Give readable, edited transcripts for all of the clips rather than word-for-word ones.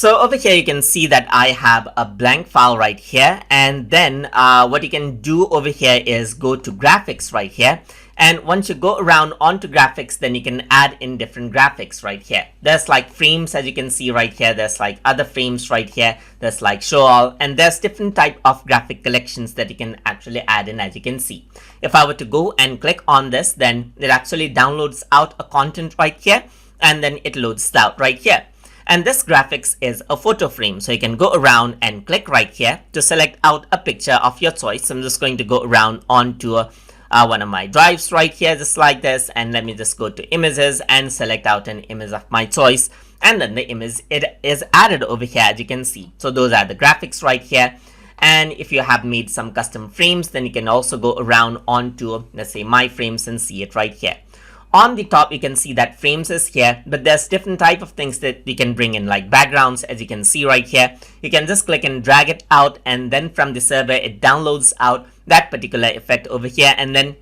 So over here you can see that I have a blank file right here, and then what you can do over here is go to graphics right here, and once you go around onto graphics, then you can add in different graphics right here. There's like frames, as you can see right here, there's like other frames right here, there's like show all, and there's different type of graphic collections that you can actually add in, as you can see. If I were to go and click on this, then it actually downloads out a content right here, and then it loads out right here. And this graphics is a photo frame, so you can go around and click right here to select out a picture of your choice. I'm just going to go around onto one of my drives right here, just like this, and let me just go to images and select out an image of my choice, and then the image it is added over here, as you can see. So those are the graphics right here. And if you have made some custom frames, then you can also go around onto, let's say, my frames and see it right here. On the top, you can see that frames is here, but there's different type of things that you can bring in, like backgrounds, as you can see right here. You can just click and drag it out, and then from the server, it downloads out that particular effect over here, and then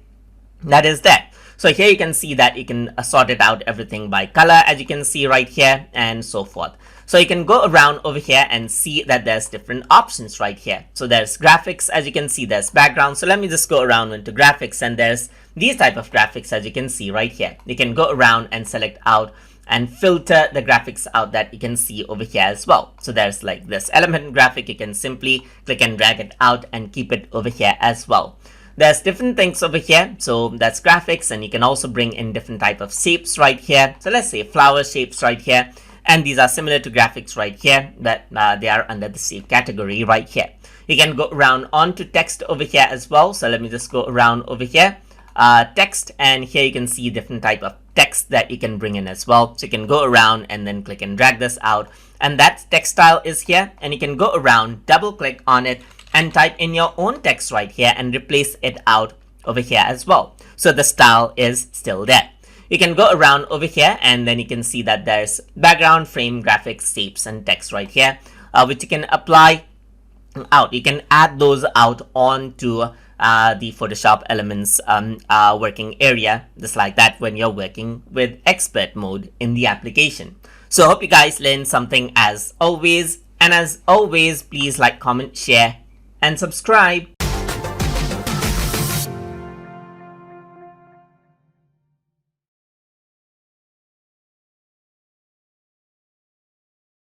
that is that. So here you can see that you can sort it out everything by color, as you can see right here, and so forth. So you can go around over here and see that there's different options right here. So there's graphics, as you can see, there's background. So let me just go around into graphics, and there's these type of graphics, as you can see right here. You can go around and select out and filter the graphics out that you can see over here as well. So there's like this element graphic, you can simply click and drag it out and keep it over here as well. There's different things over here, so that's graphics, and you can also bring in different type of shapes right here. So let's say flower shapes right here, and these are similar to graphics right here, but they are under the shape category right here. You can go around onto text over here as well. So let me just go around over here, text, and here you can see different type of text that you can bring in as well. So you can go around and then click and drag this out, and that text style is here, and you can go around, double click on it, and type in your own text right here and replace it out over here as well. So the style is still there. You can go around over here, and then you can see that there's background, frame, graphics, shapes, and text right here, which you can apply out. You can add those out onto the Photoshop Elements working area, just like that, when you're working with expert mode in the application. So I hope you guys learned something as always. And as always, please like, comment, share, and subscribe.